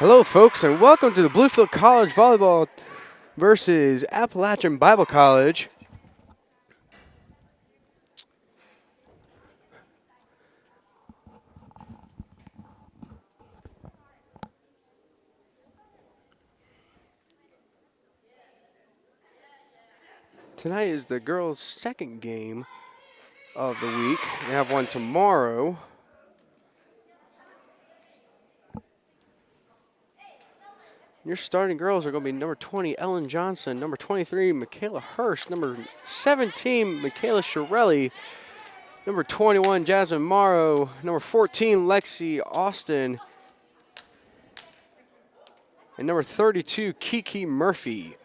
Hello, folks, and welcome to the Bluefield College Volleyball versus Appalachian Bible College. Tonight is the girls' second game of the week. They have one tomorrow. Your starting girls are going to be number 20, Ellen Johnson, number 23, Michaela Hurst, number 17, Michaela Shirelli, number 21, Jasmine Morrow, number 14, Lexi Austin, and number 32, Kiki Murphy.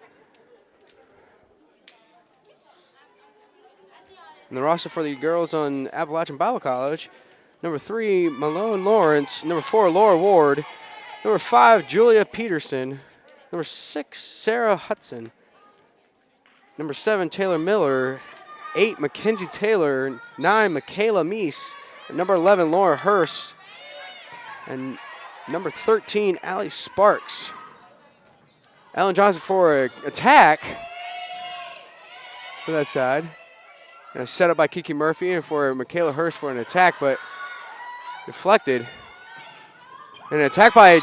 And the roster for the girls on Appalachian Bible College, number 3, Malone Lawrence, number 4, Laura Ward, number 5, Julia Peterson. Number 6, Sarah Hudson. Number 7, Taylor Miller. 8, Mackenzie Taylor. 9, Michaela Meese. And number 11, Laura Hurst. And number 13, Allie Sparks. Ellen Johnson for an attack for that side. And a setup by Kiki Murphy and for Michaela Hurst for an attack, but deflected. And an attack by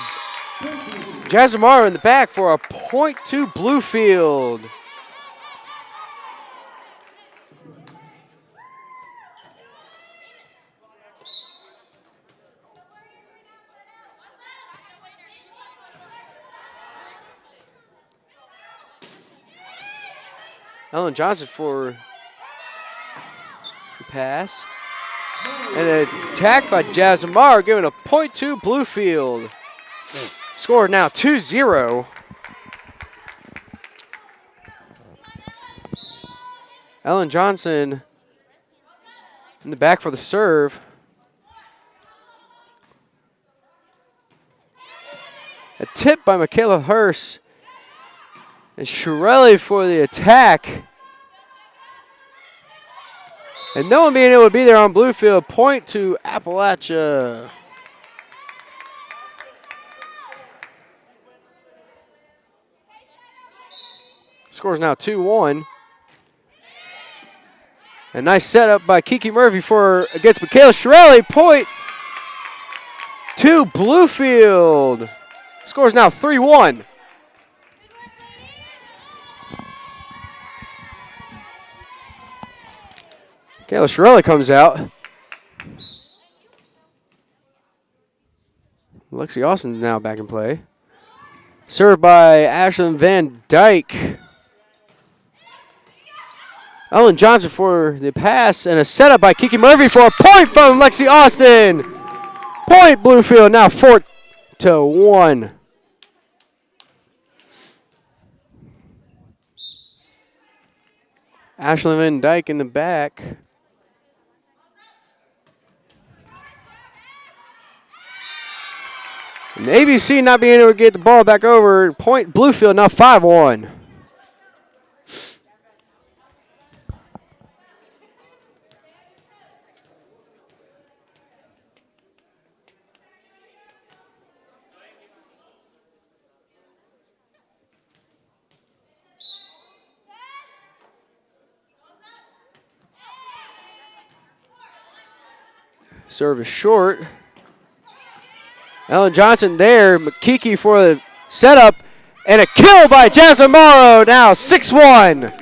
Jasmine Morrow in the back for a point to Bluefield. Ellen Johnson for the pass. And an attack by Jasmine Morrow, giving a point to Bluefield. Score now 2-0. Ellen Johnson in the back for the serve. A tip by Michaela Hurst. And Shirelli for the attack. And no one being able to be there on Bluefield. Point to Appalachia. Score's now 2-1. A nice setup by Kiki Murphy against Michaela Shirelli. Point to Bluefield. Score's now 3-1. Michaela Shirelli comes out. Lexi Austin now back in play. Served by Ashlyn Van Dyke. Ellen Johnson for the pass and a setup by Kiki Murphy for a point from Lexi Austin. Point Bluefield now 4-1. Ashlyn Van Dyke in the back. And ABC not being able to get the ball back over. Point Bluefield now 5-1. Serve is short. Ellen Johnson there. Kiki for the setup. And a kill by Jasmine Morrow. Now 6-1.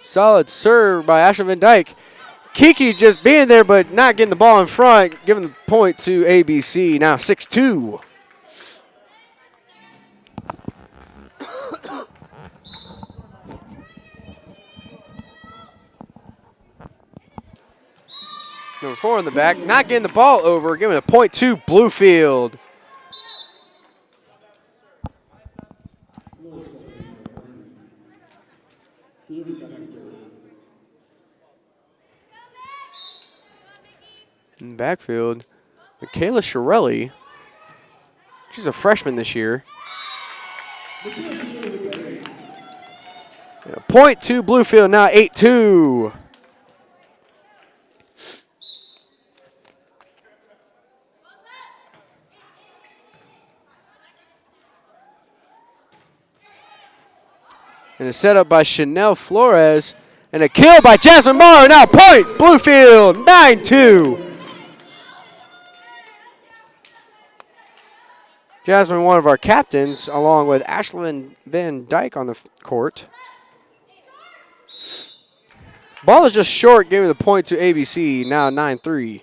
Solid serve by Ashlyn Van Dyke. Kiki just being there but not getting the ball in front, giving the point to ABC. Now 6-2. Number 4 in the back, not getting the ball over, giving a point to Bluefield. In the backfield, Michaela Shirelli. She's a freshman this year. Point to Bluefield, now 8-2. And a setup by Chanel Flores. And a kill by Jasmine Morrow. Now point, Bluefield, 9-2. Jasmine, one of our captains, along with Ashlyn Van Dyke on the court. Ball is just short, giving the point to ABC, now 9-3.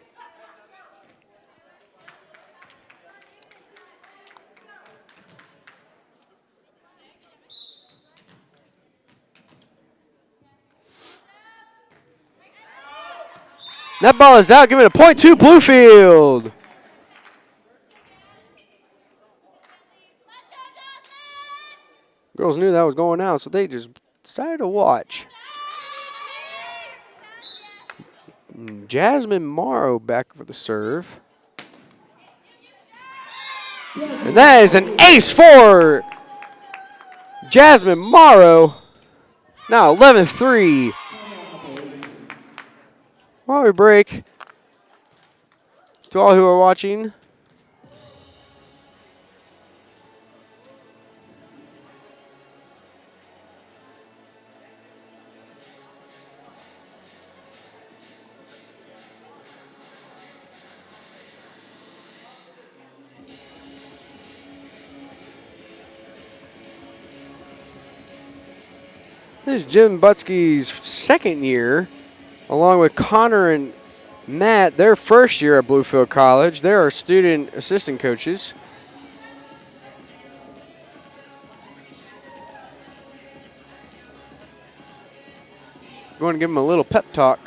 That ball is out, giving a point to Bluefield. Girls knew that was going out, so they just decided to watch. Jasmine Morrow back for the serve. And that is an ace for Jasmine Morrow. Now 11-3. While we break, to all who are watching, this is Jim Butsky's second year, along with Connor and Matt, their first year at Bluefield College. They're our student assistant coaches. Going to give them a little pep talk.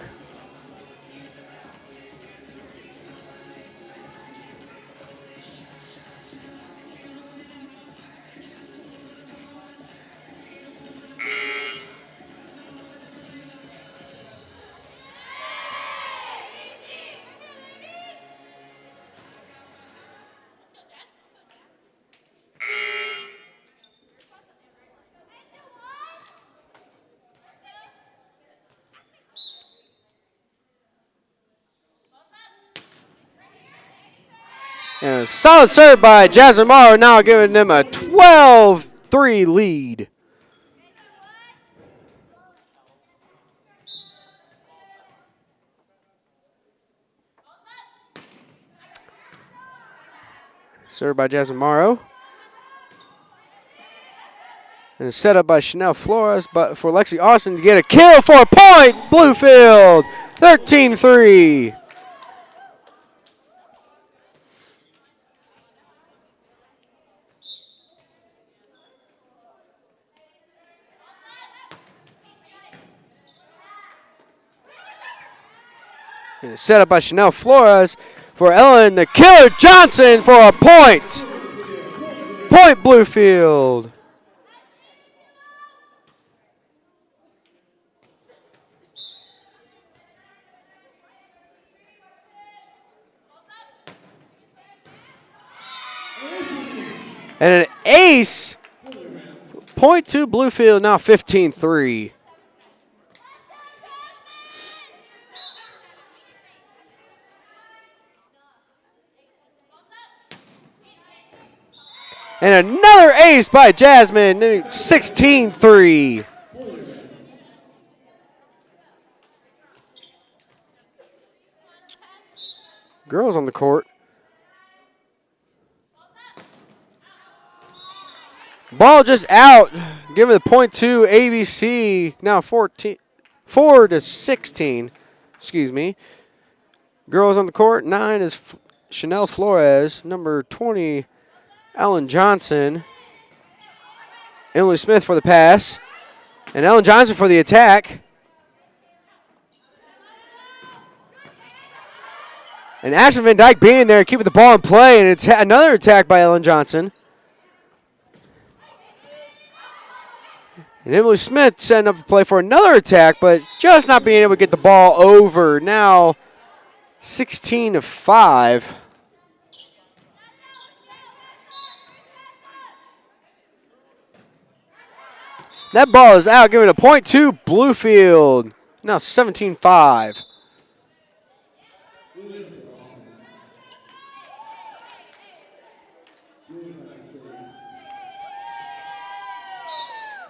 And a solid serve by Jasmine Morrow, now giving them a 12-3 lead. Serve by Jasmine Morrow. And a setup by Chanel Flores, but for Lexi Austin to get a kill for a point. Bluefield, 13-3. And set up by Chanel Flores for Ellen the Killer Johnson for a point. Point Bluefield. And an ace. Point to Bluefield, now 15-3. And another ace by Jasmine, 16-3. Girls on the court. Ball just out, giving the point to ABC, now 4-16. Excuse me. Girls on the court, 9 is Chanel Flores, number 20, Ellen Johnson. Emily Smith for the pass. And Ellen Johnson for the attack. And Ashlyn Van Dyke being there, keeping the ball in play. And it's another attack by Ellen Johnson. And Emily Smith setting up a play for another attack, but just not being able to get the ball over. Now 16-5. That ball is out, giving a point to Bluefield. Now 17-5.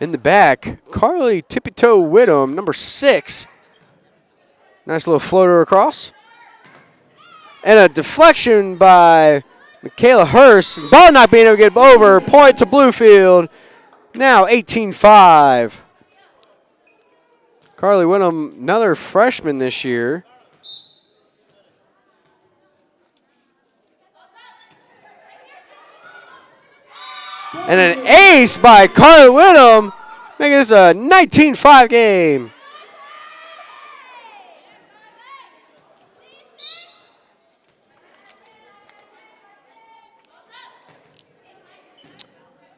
In the back, Carly Tippy-Toe Whittem, number 6. Nice little floater across. And a deflection by Michaela Hurst. Ball not being able to get over. Point to Bluefield. Now 18-5. Carly Whittem, another freshman this year. And an ace by Carly Whittem, making this a 19-5 game.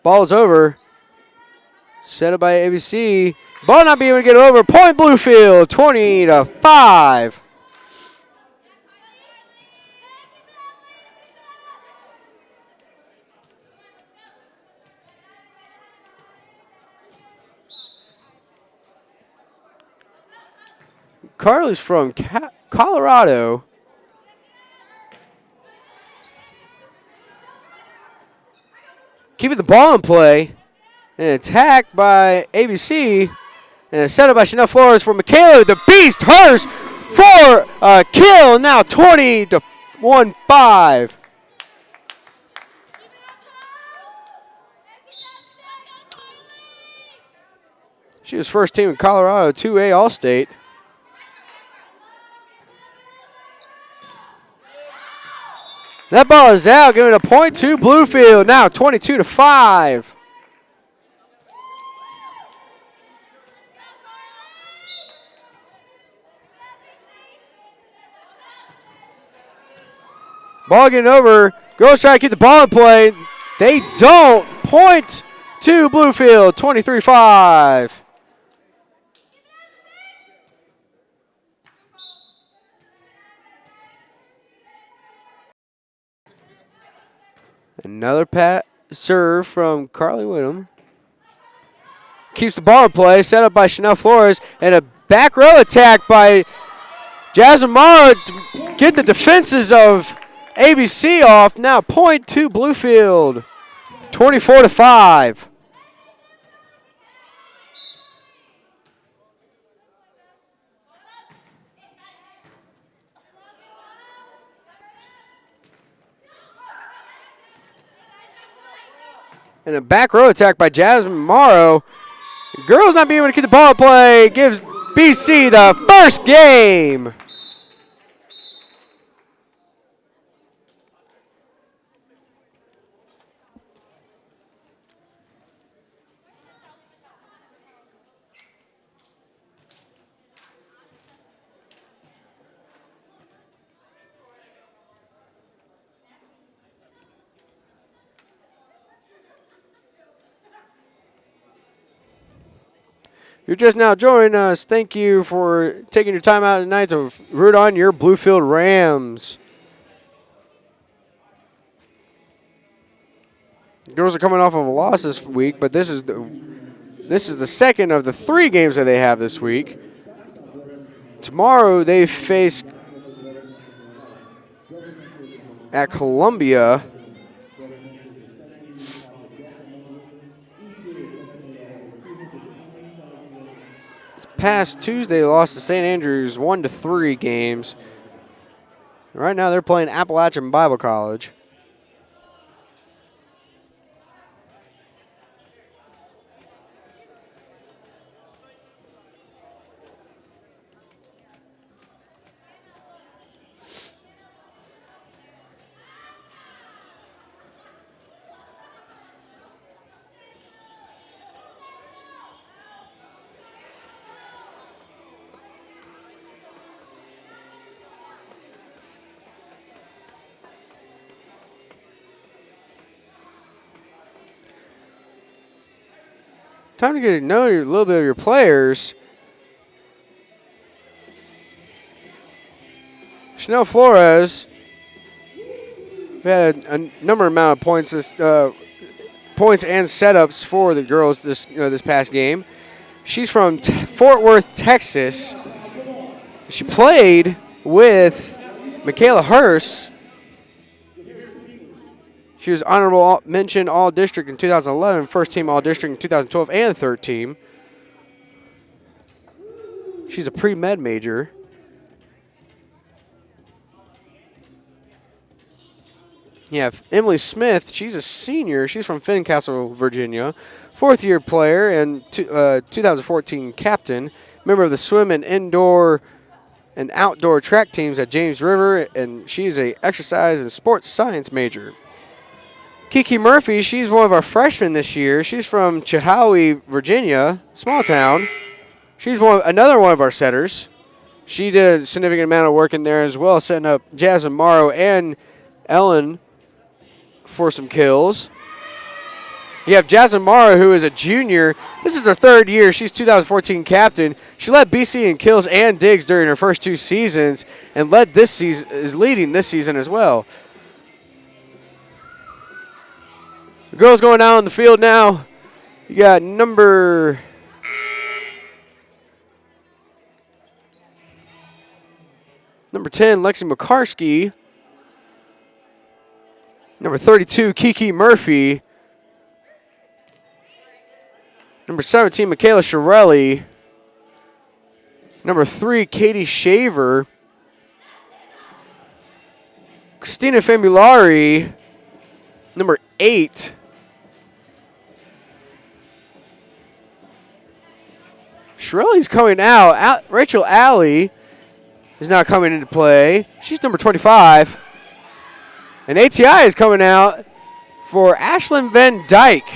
Ball's over. Set up by ABC. Ball not being able to get over. Point Bluefield, 20-5. Carly's from Colorado. Keeping the ball in play. An attack by ABC. And a setup by Chanel Flores for Michaela, the Beast Hurst for a kill. Now 20-15. She was first team in Colorado, 2A All-State. That ball is out, giving a point to Bluefield. Now 22-5. Ball getting over. Girls try to keep the ball in play. They don't. Point to Bluefield, 23-5. Another serve from Carly Whittem. Keeps the ball in play. Set up by Chanel Flores. And a back row attack by Jasmine Morrow to get the defenses of ABC off. Now point to Bluefield, 24-5. And a back row attack by Jasmine Morrow. Girls not being able to keep the ball in play. Gives BC the first game. You're just now joining us. Thank you for taking your time out tonight to root on your Bluefield Rams. The girls are coming off of a loss this week, but this is the second of the 3 games that they have this week. Tomorrow they face at Columbia. Past Tuesday, they lost to St. Andrews 1-3 games. Right now, they're playing Appalachian Bible College. Time to get to know a little bit of your players. Chanel Flores, we had a number amount of points points and setups for the girls this past game. She's from Fort Worth, Texas. She played with Michaela Hurst. She was honorable mention All-District in 2011, first team All-District in 2012 and third team. She's a pre-med major. Yeah, Emily Smith, she's a senior. She's from Fincastle, Virginia. Fourth-year player and 2014 captain. Member of the swim and indoor and outdoor track teams at James River, and she's a exercise and sports science major. Kiki Murphy, she's one of our freshmen this year. She's from Chihowee, Virginia, small town. She's another one of our setters. She did a significant amount of work in there as well, setting up Jasmine Morrow and Ellen for some kills. You have Jasmine Morrow, who is a junior. This is her third year. She's 2014 captain. She led BC in kills and digs during her first 2 seasons, and is leading this season as well. The girls going out on the field now. You got number 10, Lexi McCarskey. Number 32, Kiki Murphy. Number 17, Michaela Shirelli. Number 3, Katie Shaver. Christina Famulari. Number 8. Shirelli's coming out. Rachel Alley is now coming into play. She's number 25. And ATI is coming out for Ashlyn Van Dyke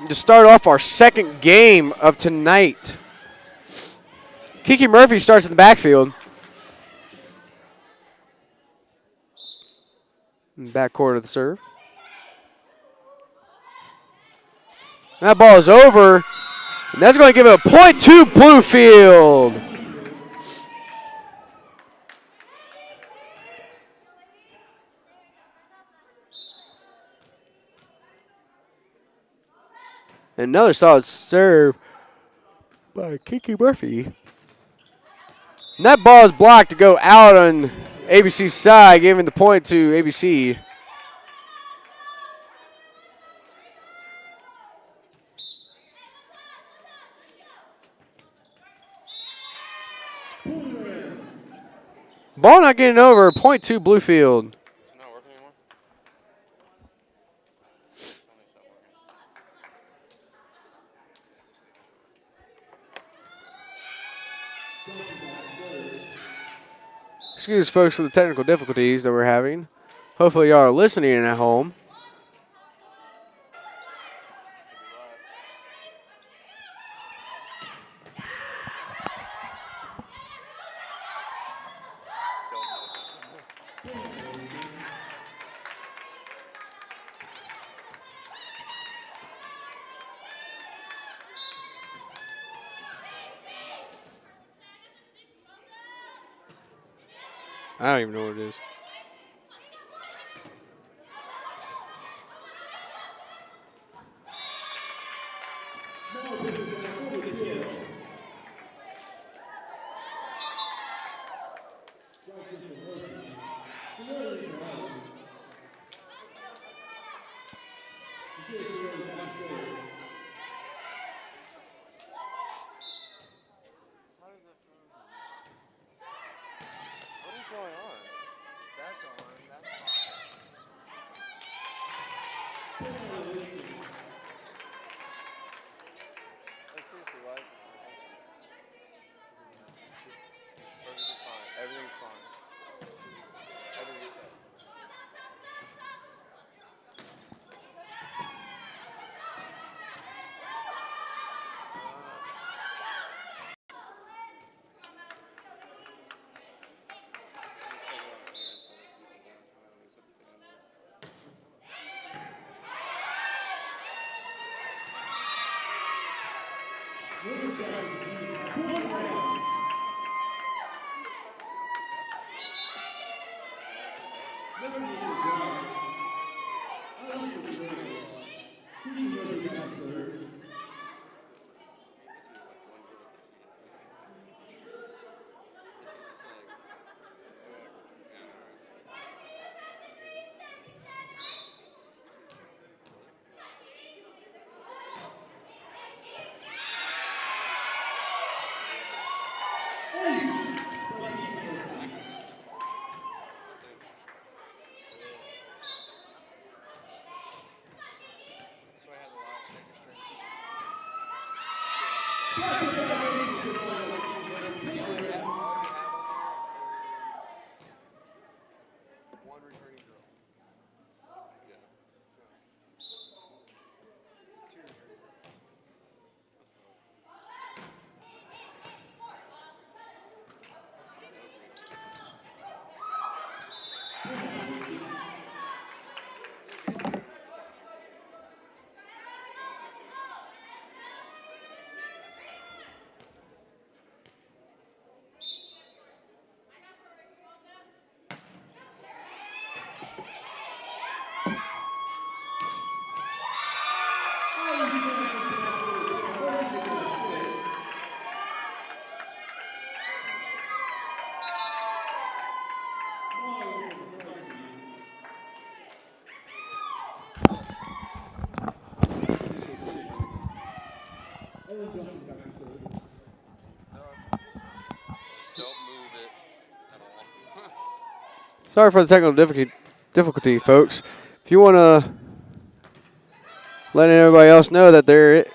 to start off our second game of tonight. Kiki Murphy starts in the backfield. Backcourt of the serve. That ball is over, and that's going to give it a point to Bluefield. Another solid serve by Kiki Murphy. And that ball is blocked to go out on ABC's side, giving the point to ABC. Ball not getting over, point to Bluefield. Excuse folks for the technical difficulties that we're having. Hopefully y'all are listening at home. I don't even know what it is. Sorry for the technical difficulty, folks. If you want to let everybody else know that they're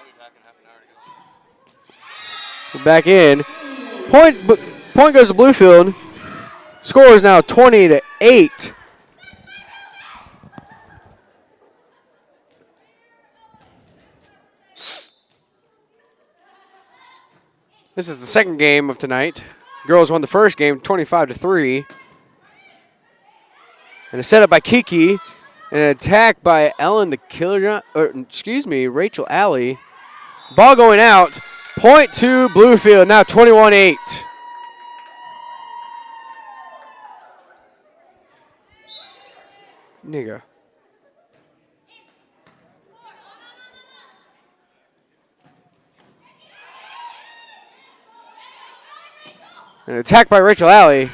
back in. Point goes to Bluefield. Score is now 20-8. This is the second game of tonight. Girls won the first game 25-3. And a setup by Kiki. And an attack by Ellen the Killer, Rachel Alley. Ball going out. Point to Bluefield, now 21-8. Nigga. An attack by Rachel Alley.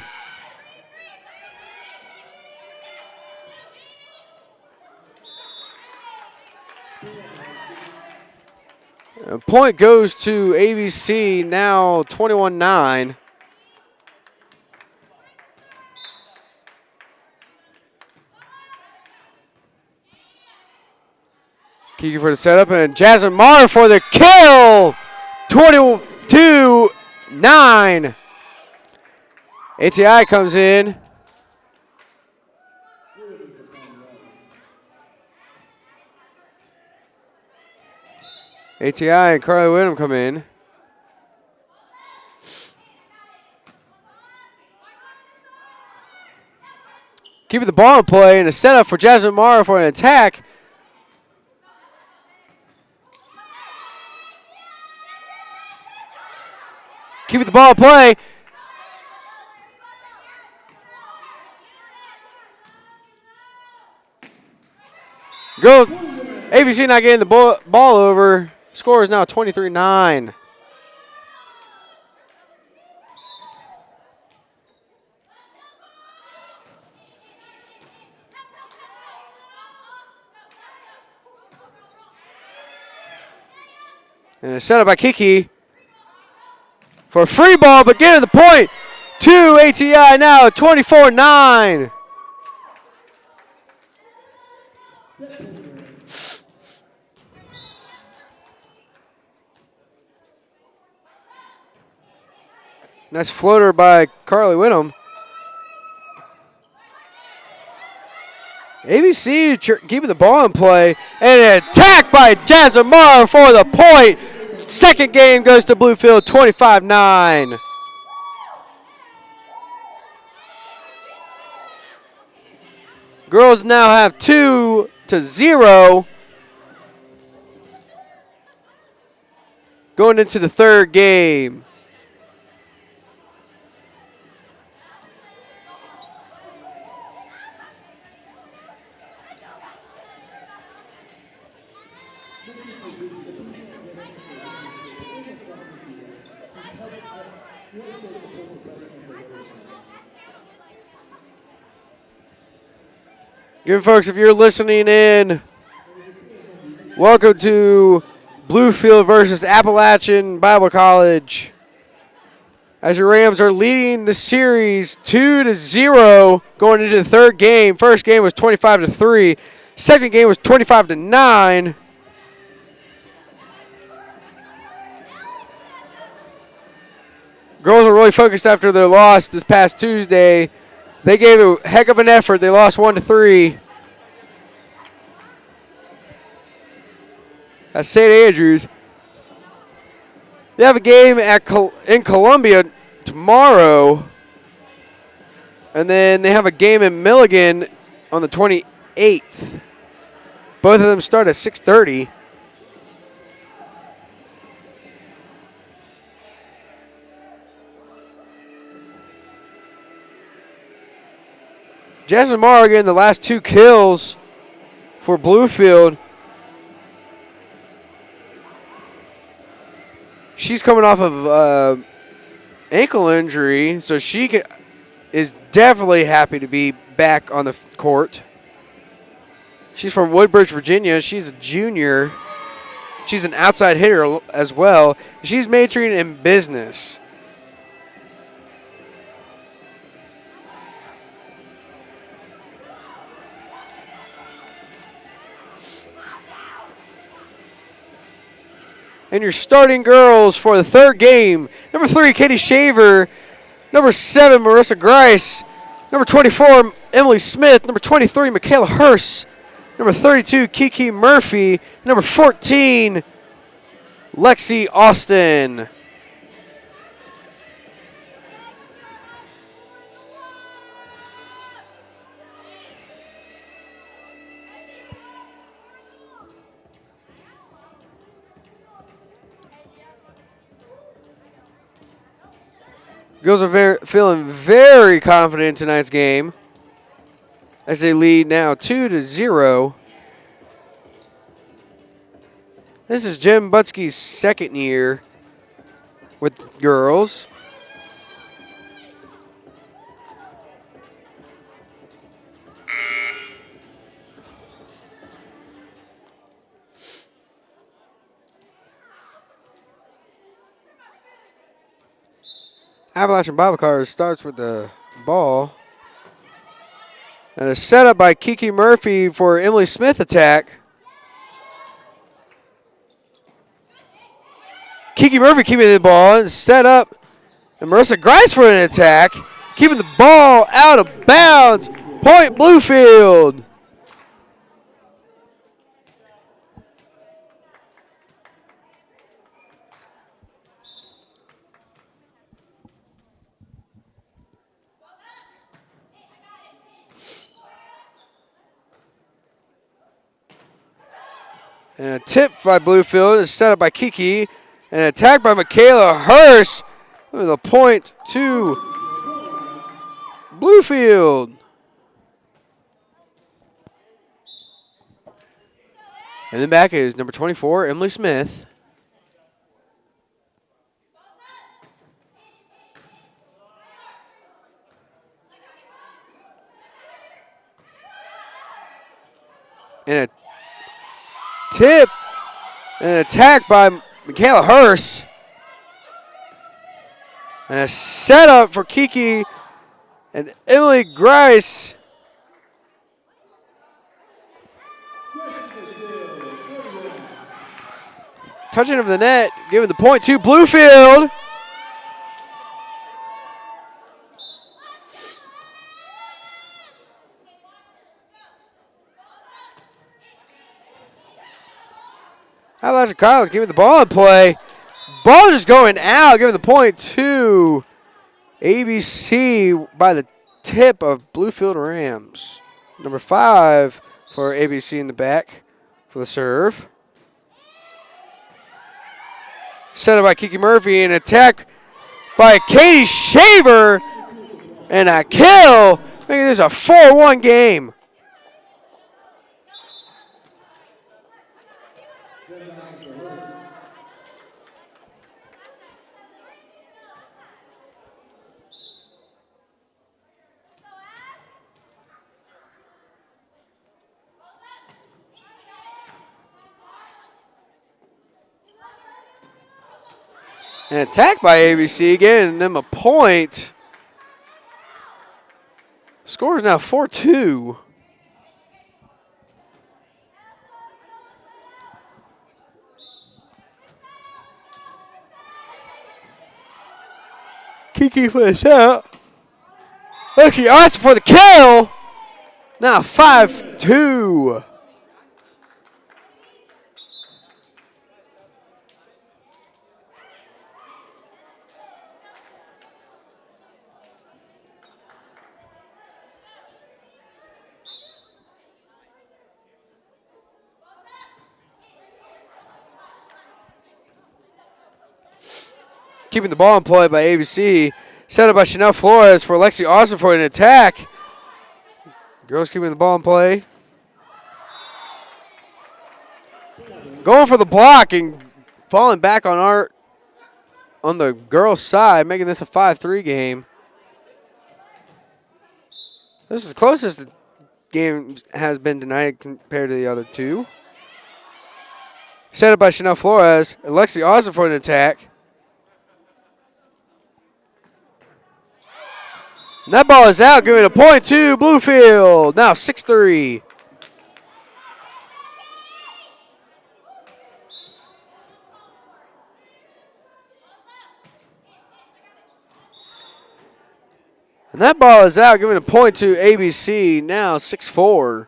A point goes to ABC, now 21-9. Kiki for the setup, and Jasmine Marr for the kill! 22-9. ATI comes in. ATI and Carly Whittam come in. Keeping the ball in play and a setup for Jasmine Marr for an attack. Keeping the ball in play. Girls, ABC not getting the ball over. Score is now 23-9. And a setup by Kiki for a free ball, but getting the point to ATI now, 24-9. Nice floater by Carly Whittam. ABC keeping the ball in play. And an attack by Jasmine Marr for the point. Second game goes to Bluefield, 25-9. Girls now have 2-0. Going into the third game. Good folks, if you're listening in, welcome to Bluefield versus Appalachian Bible College. As your Rams are leading the series 2-0 going into the third game. First game was 25-3. Second game was 25-9. Girls are really focused after their loss this past Tuesday. They gave a heck of an effort. They lost 1-3. At St. Andrews. They have a game in Columbia tomorrow And then they have a game in Milligan on the 28th. Both of them start at 6:30. Jasmine Morgan, the last 2 kills for Bluefield. She's coming off of ankle injury, so she is definitely happy to be back on the court. She's from Woodbridge, Virginia. She's a junior. She's an outside hitter as well. She's majoring in business. And your starting girls for the third game. Number 3, Katie Shaver. Number 7, Marissa Grice. Number 24, Emily Smith. Number 23, Michaela Hurst. Number 32, Kiki Murphy. Number 14, Lexi Austin. Girls are feeling very confident in tonight's game as they lead now 2-0. This is Jim Butsky's second year with girls. Appalachian Bible College starts with the ball. And a setup by Kiki Murphy for Emily Smith attack. Kiki Murphy keeping the ball and set up. And Marissa Grice for an attack. Keeping the ball out of bounds. Point Bluefield. And a tip by Bluefield is set up by Kiki. And an attack by Michaela Hurst with a point to Bluefield. And then back is number 24, Emily Smith. And a tip and an attack by Michaela Hurst. And a setup for Kiki and Emily Grice. Touching of the net, giving the point to Bluefield. Appalachian College giving the ball in play. Ball just going out, giving the point to ABC by the tip of Bluefield Rams. Number 5 for ABC in the back for the serve. Set up by Kiki Murphy and attack by Katie Shaver. And a kill, making this a 4-1 game. An attack by ABC, getting them a point. Score is now 4-2. Kiki for the shot. Lucky Austin for the kill. Now 5-2. keeping the ball in play by ABC. Set up by Chanel Flores for Lexi Austin for an attack. Girls keeping the ball in play. Going for the block and falling back on the girls' side, making this a 5-3 game. This is the closest the game has been tonight compared to the other two. Set up by Chanel Flores. Alexi Austin for an attack. And that ball is out, giving a point to Bluefield. Now 6-3. And that ball is out, giving a point to ABC. Now 6-4.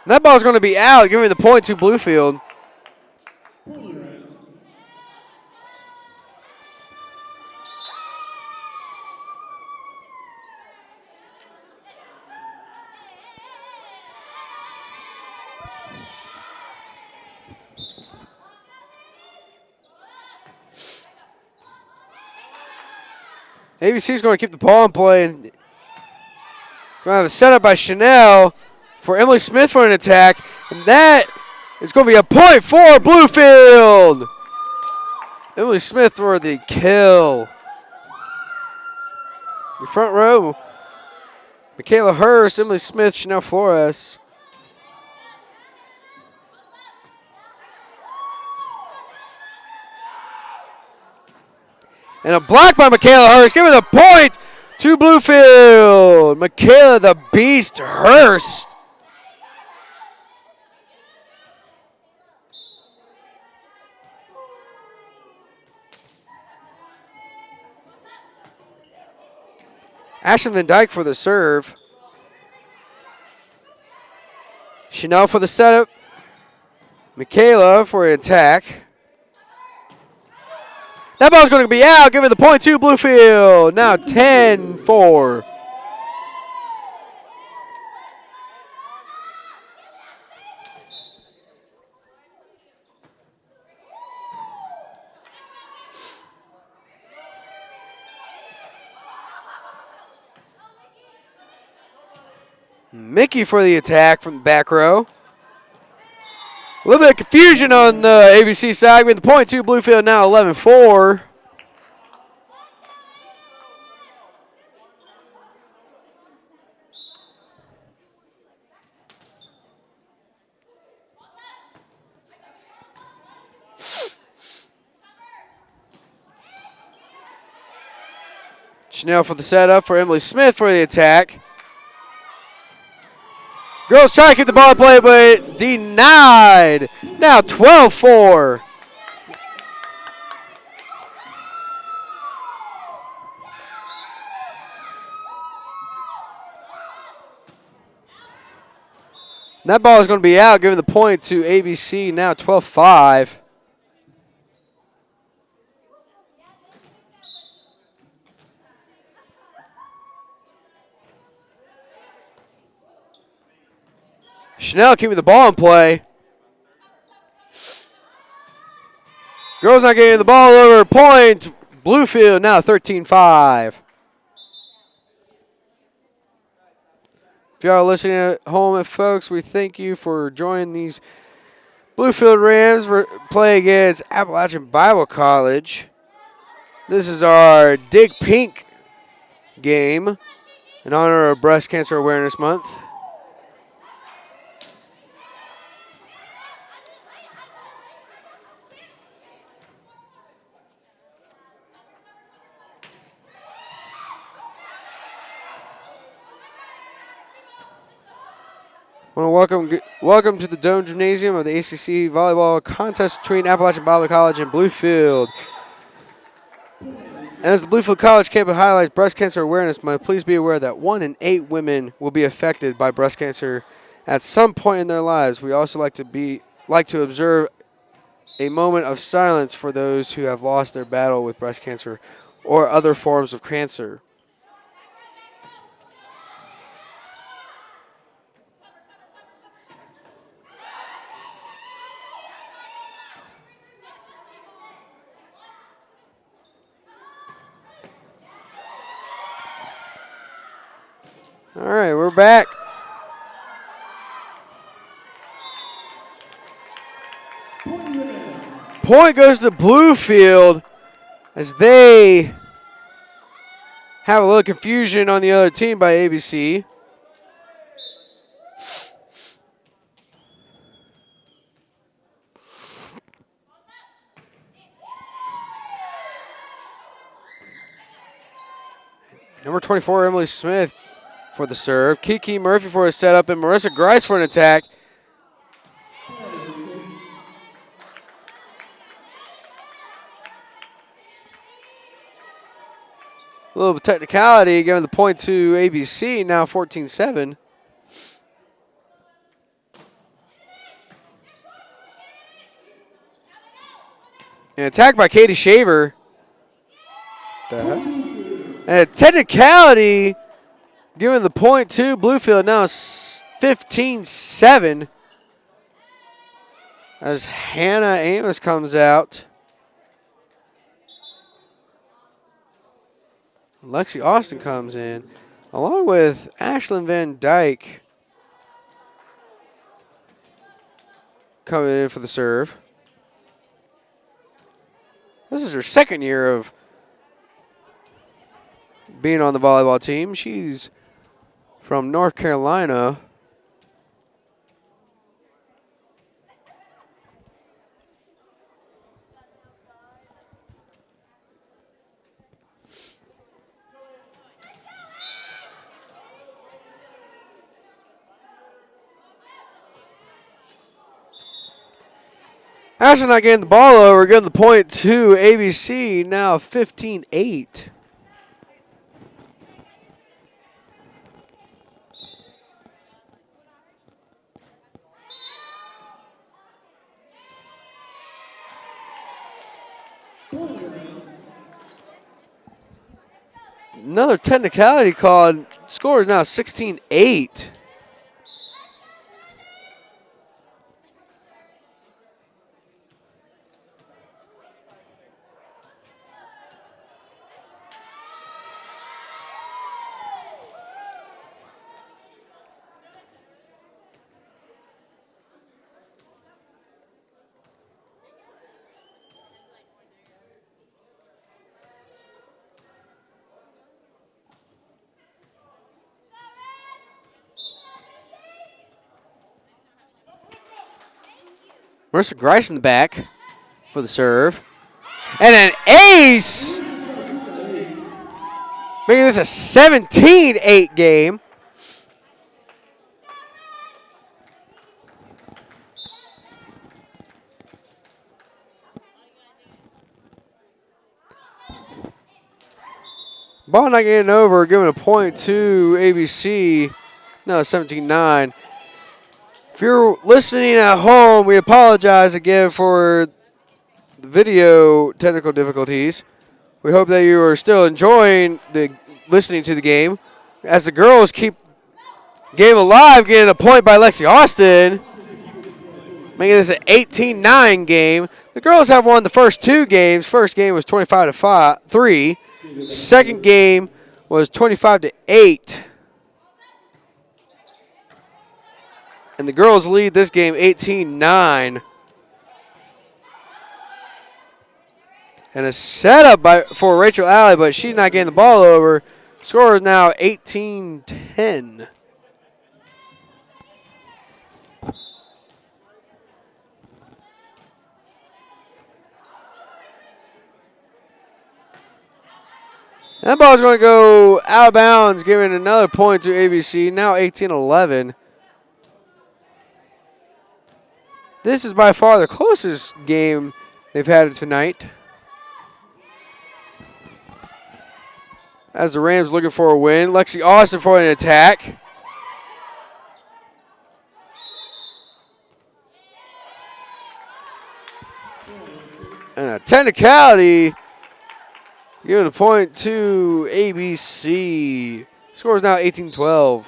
And that ball is going to be out, giving the point to Bluefield. ABC is going to keep the ball in play. And going to have a setup by Chanel for Emily Smith for an attack. And that is going to be a point for Bluefield. Emily Smith for the kill. Your front row, Michaela Hurst, Emily Smith, Chanel Flores. And a block by Michaela Hurst, giving the point to Bluefield. Michaela the Beast Hurst. Ashlyn Van Dyke for the serve. Chanel for the setup. Michaela for an attack. That ball's going to be out, giving the point to Bluefield. Now 10-4. Mickey for the attack from the back row. A little bit of confusion on the ABC side with the point to Bluefield, now 11-4. Chanel for the setup for Emily Smith for the attack. Girls try to keep the ball in play, but denied. Now 12-4. That ball is going to be out, giving the point to ABC. Now 12-5. Chanel keeping the ball in play. Girls not getting the ball over. Point. Bluefield now 13-5. If y'all are listening at home, folks, we thank you for joining these Bluefield Rams play against Appalachian Bible College. This is our Dig Pink game in honor of Breast Cancer Awareness Month. I want to welcome to the Dome Gymnasium of the ACC volleyball contest between Appalachian Bible College and Bluefield. And as the Bluefield College campus highlights Breast Cancer Awareness Month, please be aware that 1 in 8 women will be affected by breast cancer at some point in their lives. We also like to observe a moment of silence for those who have lost their battle with breast cancer or other forms of cancer. All right, we're back. Point goes to Bluefield as they have a little confusion on the other team by ABC. Number 24, Emily Smith for the serve. Kiki Murphy for a setup, and Marissa Grice for an attack. A little technicality, giving the point to ABC, now 14-7. An attack by Katie Shaver. And a technicality, giving the point to Bluefield, now 15-7. As Hannah Amos comes out. Lexi Austin comes in, along with Ashlyn Van Dyke coming in for the serve. This is her second year of being on the volleyball team. She's from North Carolina. Ashley not getting the ball over, getting the point to ABC, now 15-8. Another technicality called. Score is now 16-8. Marissa Grice in the back for the serve. And an ace! Making this a 17-8 game. Ball not getting over, giving a point to ABC. No, 17-9. If you're listening at home, we apologize again for the video technical difficulties. We hope that you are still enjoying listening to the game. As the girls keep game alive, getting a point by Lexi Austin, making this an 18-9 game. The girls have won the first two games. First game was 25-3. Second game was 25-8. And the girls lead this game 18-9. And a setup for Rachel Alley, but she's not getting the ball over. Score is now 18-10. That ball is going to go out of bounds, giving another point to ABC. Now 18-11. This is by far the closest game they've had tonight. As the Rams looking for a win. Lexi Austin for an attack. And a technicality, giving a point to ABC. Score is now 18-12.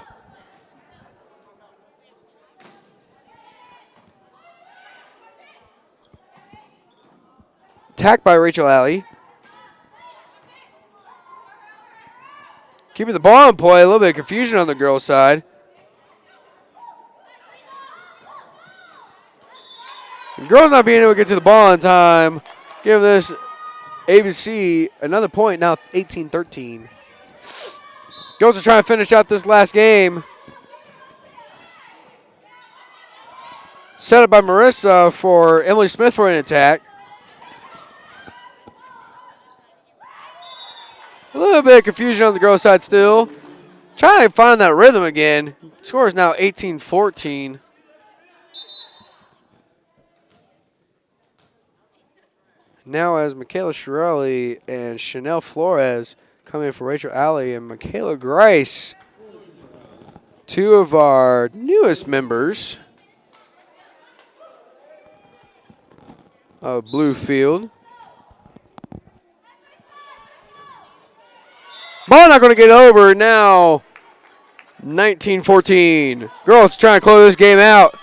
Attack by Rachel Alley. Keeping the ball in play. A little bit of confusion on the girls' side. And girls not being able to get to the ball in time. Give this ABC another point, now 18-13. Girls are trying to finish out this last game. Set up by Marissa for Emily Smith for an attack. A little bit of confusion on the girls' side still. Trying to find that rhythm again. Score is now 18-14. Now as Michaela Shirelli and Chanel Flores come in for Rachel Alley and Michaela Grice, two of our newest members of Bluefield. Ball not going to get over now. 19-14. Girls trying to close this game out.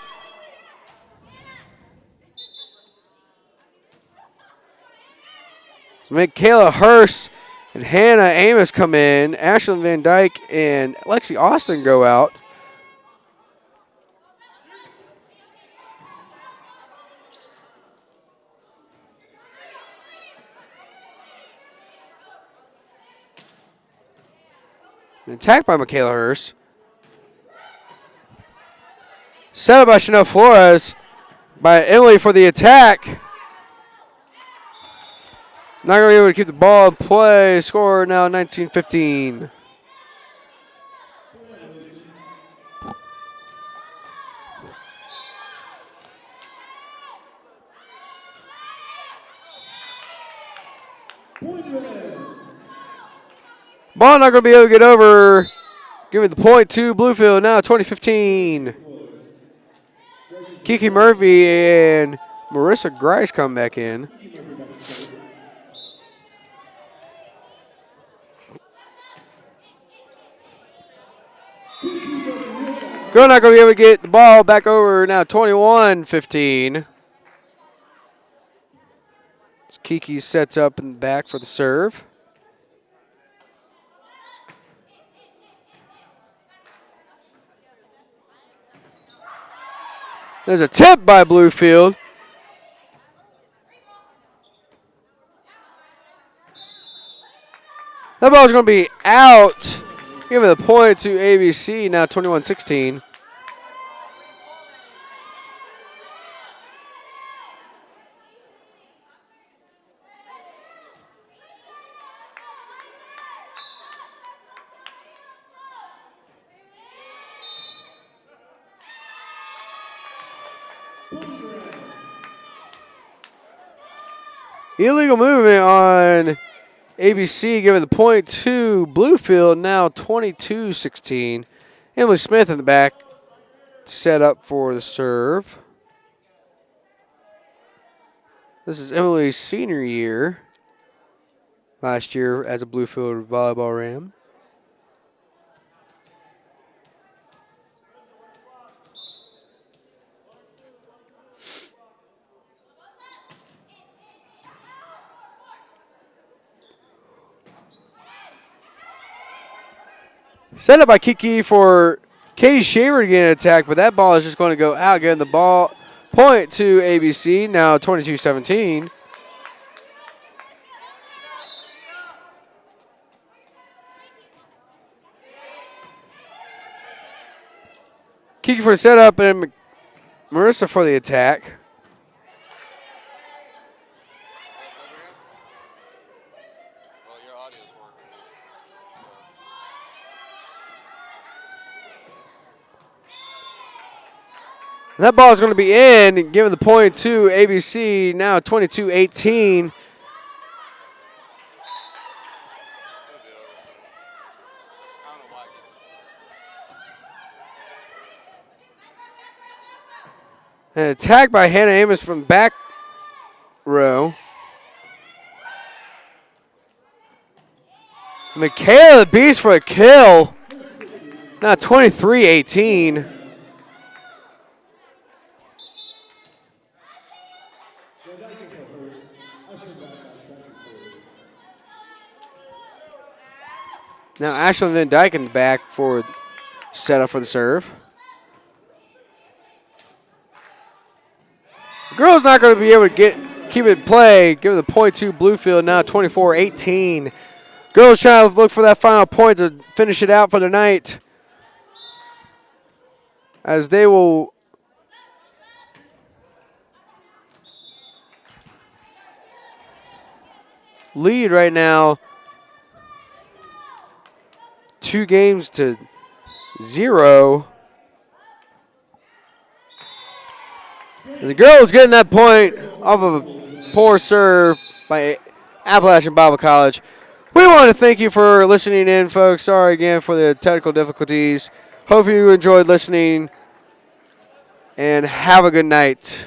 So Michaela Hurst and Hannah Amos come in. Ashlyn Van Dyke and Lexi Austin go out. An attack by Michaela Hurst. Set up by Chanel Flores by Emily for the attack. Not going to be able to keep the ball in play. Score now 19-15. Ball not going to be able to get over. Giving the point to Bluefield now 20-15. Kiki Murphy and Marissa Grice come back in. Girl not going to be able to get the ball back over now 21-15. Kiki sets up in the back for the serve. There's a tip by Bluefield. That ball's going to be out. Giving the point to ABC, now 21-16. Illegal movement on ABC, giving the point to Bluefield, now 22-16. Emily Smith in the back, set up for the serve. This is Emily's senior year. Last year as a Bluefield volleyball Ram. Set up by Kiki for Katie Shaver to get an attack, but that ball is just going to go out, getting the ball point to ABC, now 22-17. Kiki for the setup and Marissa for the attack. And that ball is going to be in, giving the point to ABC, now 22-18. An attack by Hannah Amos from back row. Michaela the Beast for a kill. Now 23-18. Now Ashlyn Van Dyke in the back for setup for the serve. The girls not going to be able to keep it in play. Give the point to Bluefield now 24-18. Girls trying to look for that final point to finish it out for the night. As they will lead right now 2-0. And the girls getting that point off of a poor serve by Appalachian Bible College. We want to thank you for listening in, folks. Sorry again for the technical difficulties. Hope you enjoyed listening, and have a good night.